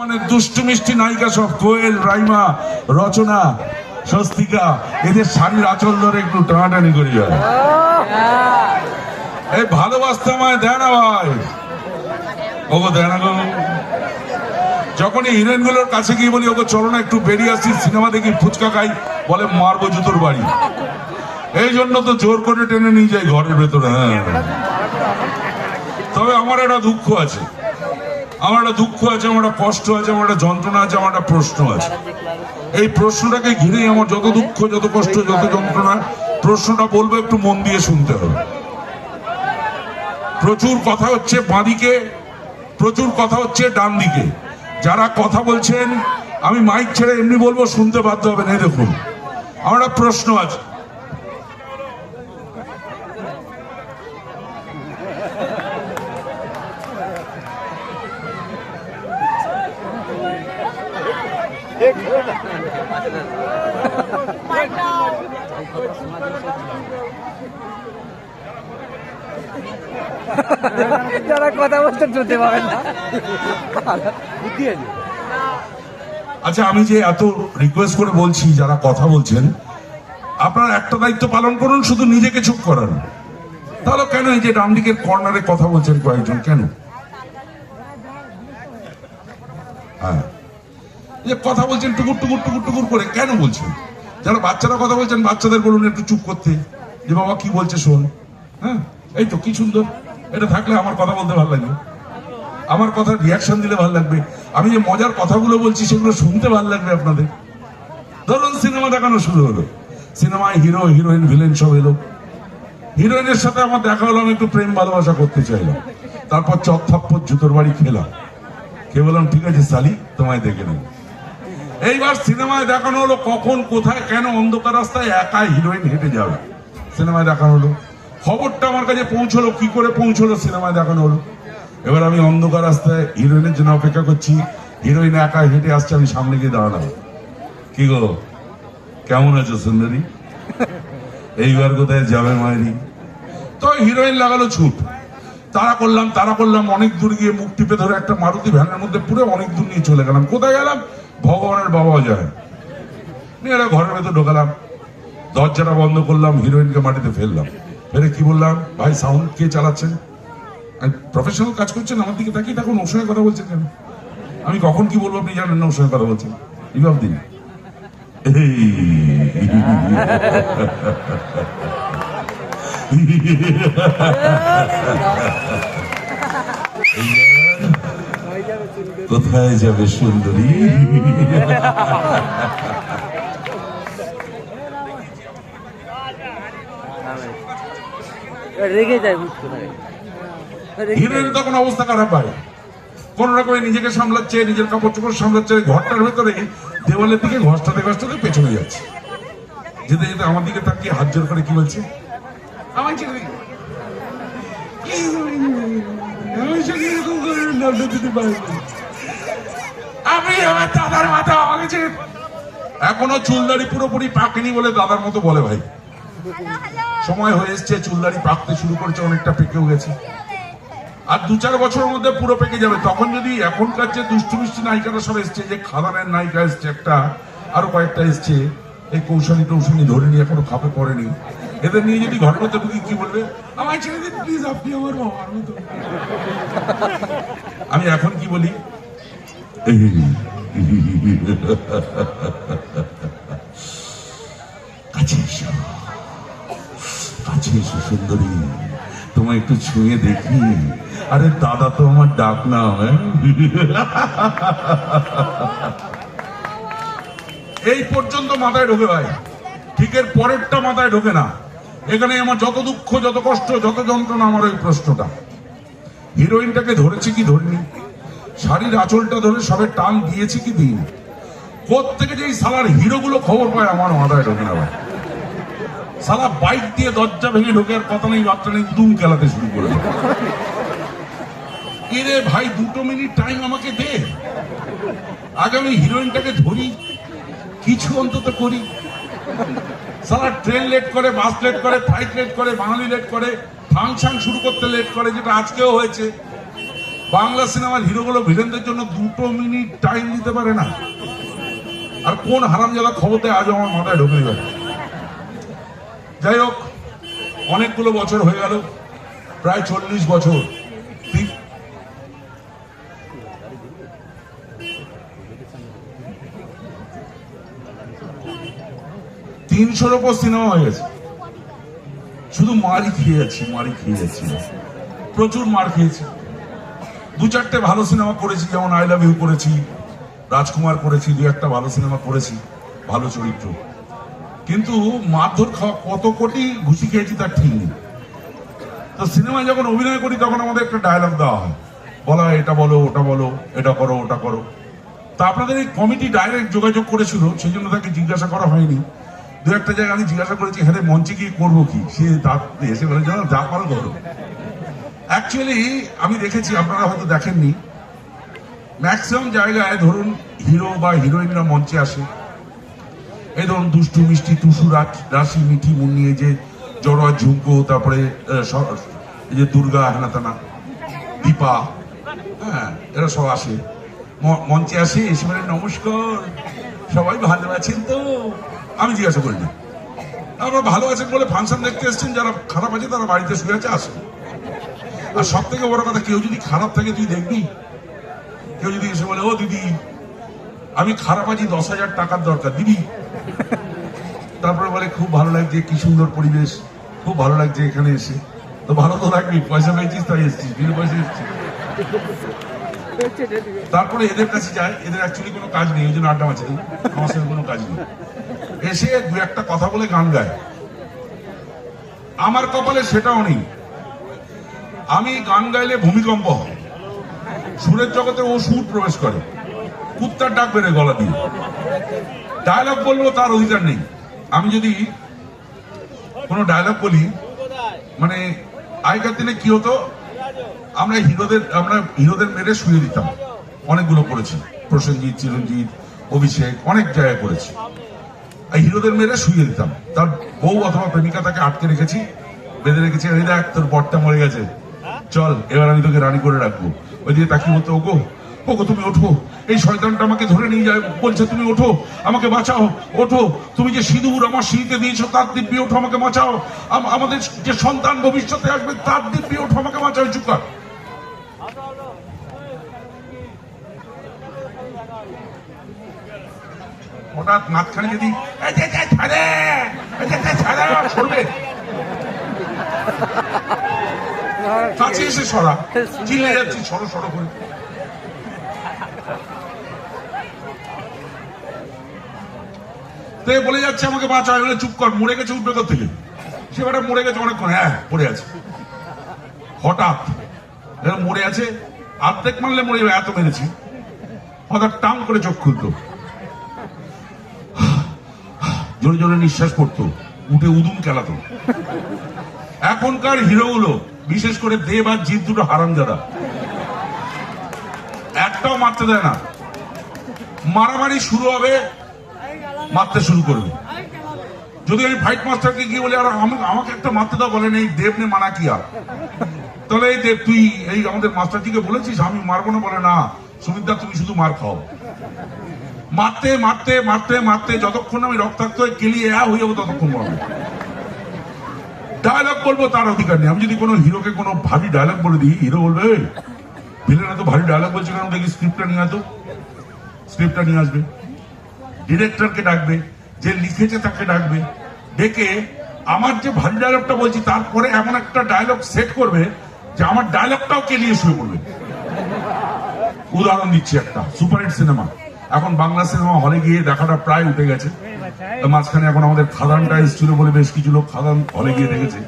মানে দুষ্টু মিষ্টি নায়িকা সব কোয়েল, রাইমা, রচনা, স্বস্তিকা এদের শাড়ির আঁচল ধরে একটু টানাটানি করি যায়। এই ভালোবাসতে আমায় দেয় না ভাই, ওগো দেয় না গো। যখনই হিরোইন গুলোর কাছে গিয়ে বলি ওগো চলো না একটু বেরিয়ে আসি, সিনেমা দেখি, ফুচকা খাই, বলে মারবো জুতোর বাড়ি। এই জন্য তো জোর করে টেনে নিয়ে যাই ঘরের ভেতরে। হ্যাঁ, তবে আমার একটা দুঃখ আছে, আমার একটা দুঃখ আছে, আমার একটা কষ্ট আছে, আমার একটা যন্ত্রণা আছে, আমার একটা প্রশ্ন আছে। এই প্রশ্নটাকে ঘিরেই আমার যত দুঃখ, যত কষ্ট, যত যন্ত্রণা। প্রশ্নটা বলবো, একটু মন দিয়ে শুনতে হবে। প্রচুর কথা হচ্ছে বাঁদিকে, প্রচুর কথা হচ্ছে ডান দিকে। যারা কথা বলছেন আমি মাইক ছেড়ে এমনি বলবো, শুনতে বাধ্য হবেন। এই দেখুন, আমার একটা প্রশ্ন আছে। যারা কথা বলছেন শুনতে পাবেন না। আচ্ছা, আমি যে এত রিকোয়েস্ট করে বলছি, যারা কথা বলছেন আপনারা একটা দায়িত্ব পালন করুন, শুধু নিজেকে চুপ করান। তাহলে কেন এই যে ডান দিকের কর্নারে কথা বলছেন কয়েকজন, কেন? হ্যাঁ, যে কথা বলছেন টুকুর টুকুর টুকুর টুকুর করে, কেন বলছেন? যারা বাচ্চারা কথা বলছেন বাচ্চাদের বলুন একটু চুপ করতে, যে বাবা কি বলছে শোন। হ্যাঁ, এই তো কি সুন্দর। এটা থাকলে আমার কথা বলতে ভালো লাগবে, আমার কথা রিয়াকশন দিলে ভালো লাগবে। আমি যে মজার কথাগুলো বলছি সেগুলো শুনতে ভালো লাগবে আপনাদের। ধরুন সিনেমা দেখানো শুরু হলো, সিনেমায় হিরো হিরোইন ভিলেন সব এলো। হিরোইনের সাথে আমার দেখা হলো, আমি একটু প্রেম ভালোবাসা করতে চাইলাম। তারপর চক থাপ্পর জুতোর বাড়ি খেলাম, খেয়ে বললাম ঠিক আছে সালি, তোমায় দেখে নেব। এইবার সিনেমায় দেখানো হলো কখন, কোথায়, কেন অন্ধকার রাস্তায় একাই হিরোইন হেঁটে যাবে। সিনেমায় দেখানো হলো, খবরটা আমার কাছে পৌঁছলো, কি করে পৌঁছলো, সিনেমায় দেখানো হলো। এবার আমি অন্ধকার রাস্তায় হিরোইনের জন্য অপেক্ষা করছি, হিরোইন একা হেঁটে আসছে, আমি সামনে গিয়ে দাঁড়ালাম। কি গো, কেমন আছো সুন্দরী, এইবার কোথায় যাবে মায়েরি? তো হিরোইন লাগালো ছুট, তারা করলাম অনেক দূর গিয়ে মুখ টিপে ধরে একটা মারুতি ভ্যানের মধ্যে পুরো অনেক দূর নিয়ে চলে গেলাম। কোথায় গেলাম? ভগবানের বাবা যায় নিয়ে একটা ঘরের ভেতর ঢোকালাম, দরজাটা বন্ধ করলাম, হিরোইনকে মাটিতে ফেললাম। ফেলে কি বললাম, ভাই সাউন্ড কে চালাচ্ছেন? প্রফেশনাল কাজ করছেন, আমার দিকে তাকিয়ে থাকুন, ওর সঙ্গে কথা বলছেন কেন? আমি কখন কি বলবো আপনি জানেন না, ওর সঙ্গে কথা বলছেন। ইভাব দিন কোথায় যাবে সুন্দরী? রেগে যায়, হিরোইন তখন অবস্থা খারাপ ভাই, কোন রকমে নিজেকে সামলাচ্ছে, নিজের কাপড় চোপড় সামলাচ্ছে। ঘরটার ভেতরে দেওয়ালের দিকে ঘষটাতে ঘষটাতে পেছনে যাচ্ছে, যেতে যেতে আমার দিকে তাকিয়ে হাত জোর করে কি বলছে, আমায় ছেড়ে দিন, আমি আমার দাদার মাথা আমাকে ছেড়ে। এখনো চুলদাড়ি পুরোপুরি পাকেনি বলে দাদার মতো বলে। ভাই সময় হয়ে এসছে, চুলদাড়ি পাকতে শুরু করেছে, অনেকটা পেকেও গেছে, আর 2-4 বছরের মধ্যে পুরো পেকে যাবে। তখন যদি এখনকার যে দুষ্টু মিষ্টি নায়িকারা সব এসছে, যে খাদানের নায়িকা এসছে একটা, আরো কয়েকটা এসছে, এই কৌশলী টৌশলী ধরে নিয়ে এখনো খাপে পড়েনি, এদের নিয়ে যদি ঘরের মধ্যে ঢুকি কি বলবে, আমায় ছেড়ে দিন প্লিজ, আপনি আমার বাবার মতো। আমি এখন কি বলি, কাছে এসো, কাছে এসো সুন্দরী, তোমায় একটু ছুঁয়ে দেখি। আরে দাদা তো আমার ডাক না। এই পর্যন্ত মাথায় ঢোকে ভাই, ঠিক এর পরেরটা মাথায় ঢোকে না। এখানে আমার যত দুঃখ, যত কষ্ট, যত যন্ত্রণা, আমার ওই প্রশ্নটা। হিরোইনটাকে ধরেছি কি ধরিনি, শাড়ির আঁচলটা ধরে সবে টান দিয়েছি কি দিইনি, কোত্থেকে যে এই সালার হিরোগুলো খবর পায় আমার মাথায় ঢোকে না ভাই। সালা বাইক দিয়ে দরজা ভেঙে ঢোকে, আর কথা নেই বার্তা নেই, দুম খেলাতে শুরু করে। এরে ভাই 2 মিনিট টাইম আমাকে দে, আগে আমি হিরোইনটাকে ধরি, কিছু অন্তত করি। সালা ট্রেন লেট করে, বাস লেট করে, ফ্লাইট লেট করে, বাঙালি লেট করে, ফাংশন শুরু করতে লেট করে, যেটা আজকেও হয়েছে। বাংলা সিনেমার হিরোগুলো ভিলেনদের জন্য 2 মিনিট টাইম দিতে পারে না। আর কোন হারামজাদা খবর দেয় আজ আমার মাথায় ঢোকে গেল। যাই হোক, অনেকগুলো বছর হয়ে গেল, প্রায় 40 বছর। 300-র উপর সিনেমা হয়ে গেছে। শুধু মারি খেয়ে যাচ্ছি, প্রচুর মার খেয়েছি। 2-4টে ভালো সিনেমা করেছি, যেমন আই লাভ ইউ করেছি, রাজকুমার করেছি, 2-একটা ভালো সিনেমা করেছি, ভালো চরিত্র। কিন্তু মারধর খাওয়া কত কোটি ঘুষি খেয়েছি তার ঠিক নেই। তো সিনেমায় যখন অভিনয় করি তখন আমাদের একটা ডায়লগ দেওয়া হয়, বলা হয় এটা বলো, ওটা বলো, এটা করো, ওটা করো। তা আপনাদের এই কমিটি ডাইরেক্ট যোগাযোগ করেছিল, সেই জন্য তাকে জিজ্ঞাসা করা হয়নি। 2-একটা জায়গায় আমি জিজ্ঞাসা করেছি, হ্যাঁ মঞ্চে গিয়ে করবো কি? সে এসে বলে জানো যা পারো করো। অ্যাকচুয়ালি আমি দেখেছি, আপনারা হয়তো দেখেননি, ম্যাক্সিমাম জায়গায় ধরুন হিরো বা হিরোইনরা মঞ্চে আসে, এই ধরুন দুষ্টু মিষ্টি টুসু রাশি মিঠি মুন্নি, এই যে জড়োয়া ঝুমকো, তারপরে এই যে দুর্গা হেনাতানা দীপা, হ্যাঁ এরা সব আসে, মঞ্চে আসে, এসে বলে নমস্কার, সবাই ভালো আছেন তো? আমি জিজ্ঞাসা করি না, আমরা ভালো আছেন বলে ফাংশন দেখতে এসছেন, যারা খারাপ আছে তারা বাড়িতে শুয়ে আছে, আসে। আর সব থেকে বড় কথা, কেউ যদি খারাপ থাকে তুই দেখবি, কেউ যদি এসে বলে ও দিদি আমি খারাপ আছি, 10,000 টাকার দরকার, দিবি? তারপরে বলে খুব ভালো লাগছে, কি সুন্দর পরিবেশ, খুব ভালো লাগছে এখানে এসে। তো ভালো তো লাগবি, পয়সা পেয়েছিস তাই এসছিস, বিনা পয়সা এসছিস। তারপরে এদের কাছে যায়, এদের অ্যাকচুয়ালি কোনো কাজ নেই, ওই জন্য আড্ডা মারছে, আমার সঙ্গে কোনো কাজ নেই। এসে 2-একটা কথা বলে গান গায়। আমার কপালে সেটাও নেই। আমি গান গাইলে ভূমিকম্প হয়, সুরের জগতে ও সুর প্রবেশ করে, কুত্তার ডাক বেড়ে গলা দিয়ে। ডায়লগ বলবো তার অধিকার নেই। আমি যদি কোনো ডায়লগ বলি, মানে আগেকার দিনে কি হতো, আমরা হিরোদের মেরে শুয়ে দিতাম, অনেকগুলো করেছি, প্রসেনজিৎ, চিরঞ্জিত, অভিষেক, অনেক জায়গায় করেছি। হিরোদের মেরে শুয়ে দিতাম, তার বউ অথবা প্রেমিকা তাকে আটকে রেখেছি, বেঁধে রেখেছি, এই দেখ তোর বরটা মরে গেছে, চল এবার আমি তোকে রানী করে রাখবো। ওই দিকে তাকিয়ে বলতো, ওগো ওগো তুমি ওঠো, এই শয়তানটা আমাকে ধরে নিয়ে যায়, বলছে তুমি ওঠো, আমাকে বাঁচাও, ওঠো, তুমি যে সিঁদুর আমার সিঁড়িতে দিয়েছো তার দিব্যি, ওঠো আমাকে বাঁচাও, আমাদের যে সন্তান ভবিষ্যতে আসবে তার দিব্যি, ওঠো আমাকে বাঁচাও। চুপ কর। হঠাৎ মাঝখানে যদি সরবে, কাছে এসে সরা, চিল্লে যাচ্ছি সরো সরো করে। বলে যাচ্ছে আমাকে বাঁচাও, বলে চুপ কর, মরে গেছে, উঠবে কোথা থেকে? সে বেটা মরে গেছে অনেকক্ষণ, হ্যাঁ পড়ে আছে। হঠাৎ মরে আছে, অর্ধেক মারলে মরে যাবে, এত মেরেছি। হঠাৎ টান করে চোখ খুলতো, জোরে জোরে নিঃশ্বাস পড়তো, উঠে উদুম খেলাতো। এখনকার হিরোগুলো, বিশেষ করে দেব আর জিৎ, দুটো হারামজাদা, একটাও মারতে দেয় না। মারামারি শুরু হবে, মারতে শুরু করবে। যদি আমি ফাইট মাস্টারকে গিয়ে বলি আর আমাকে একটা মারতে দাও, বলেন এই দেব নে মানা কিয়া, তাহলে এই দেব তুই এই আমাদের মাস্টারজিকে বলেছিস আমি মারবো না? বলে না সুমিতদা, তুমি শুধু মার খাও। মারতে মারতে মারতে মারতে যতক্ষণ আমি রক্তাক্ত হয়ে কেলিয়ে হয়ে যাবো ততক্ষণ মারবো। ডায়লগ বলবো তার অধিকার নেই। আমি যদি কোনো হিরোকে কোনো ভারী ডায়লগ বলে দিই, হিরো বলবে ভিলেন এত ভারী ডায়লগ বলছে কেন, দেখি স্ক্রিপ্টটা নিয়ে আসো। স্ক্রিপ্টটা নিয়ে আসবে, ডিরেক্টরকে ডাকবে, যে লিখেছে তাকে ডাকবে, ডেকে আমার যে ভারী ডায়লগটা বলছি তারপরে এমন একটা ডায়লগ সেট করবে যে আমার ডায়লগটাও কেলিয়ে শুয়ে পড়বে। উদাহরণ দিচ্ছি একটা সুপারহিট সিনেমা, এখন বাংলা সিনেমা হলে গিয়ে দেখাটা প্রায় উঠে গেছে। মাঝখানে এখন আমাদের খাদানটা এসেছিল বলে বেশ কিছু লোক খাদান হলে গিয়ে দেখেছে,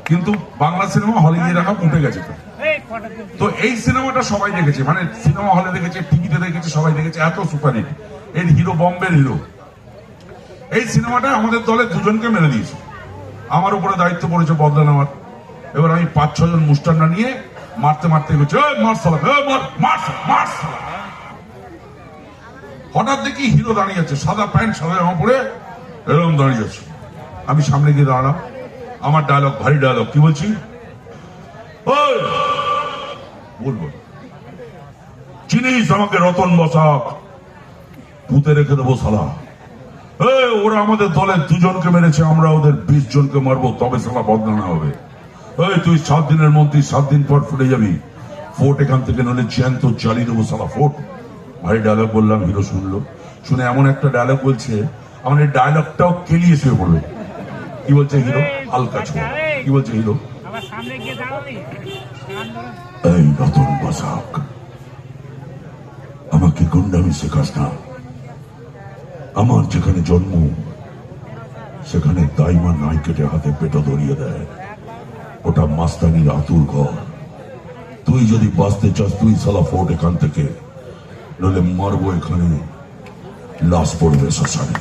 কিন্তু বাংলা সিনেমা হলে গিয়ে দেখা উঠে গেছে। তো এই সিনেমাটা সবাই দেখেছে, মানে সিনেমা হলে দেখেছে, টিভিতে দেখেছে, সবাই দেখেছে, এত সুপারহিট। এর হিরো বম্বের হিরো। এই সিনেমাটা আমাদের দলে 2জনকে মেরে দিয়েছে, আমার উপরে দায়িত্ব পড়েছে বদলা নেওয়ার। এবার আমি 5-6 জন মুস্টান্না নিয়ে মারতে মারতে গেছি, হঠাৎ দেখি হিরো দাঁড়িয়ে আছে, সাদা প্যান্ট সাদা জামা পরে এরকম দাঁড়িয়ে আছে। আমি সামনে গিয়ে দাঁড়ালাম, আমার ডায়লগ ভারী ডায়লগ, কি বলছি? বলবো চিনিস আমাকে রতন বসাক, পুঁতে রেখে দেবো শালা। ওরা আমাদের দলের 2 জনকে মেরেছে, আমরা ওদের 20 জনকে মারবো, তবে শালা বদনাম হবে। তুই 7 দিনের মন্ত্রী, 7 দিন পর ফুটে যাবি। ফোর্ট এখান থেকে নলে জ্যান্ত জ্বালিয়ে দেবো শালা ফোর্ট। ভাই ডায়লগ বললাম, হিরো শুনলো, শুনে এমন একটা ডায়লগ বলছে, আমার এই ডায়লগটাও কেলিয়ে শুয়ে পড়বে। কি বলছে হিরো? হালকা ছোঁয়া। কি বলছে হিরো? এই রতন বসাক, আমাকে গুন্ডামি শেখাস না। আমার যেখানে জন্ম, সেখানে দাইমা নাই কেটে হাতে পেটো ধরিয়ে দেয়। ওটা মাস্তানির আতুর ঘর। তুই যদি বাঁচতে চাস, তুই শালা ফোর্ট এখান থেকে, নইলে মারবো এখানে, লাশ পড়বে শ্মশানে।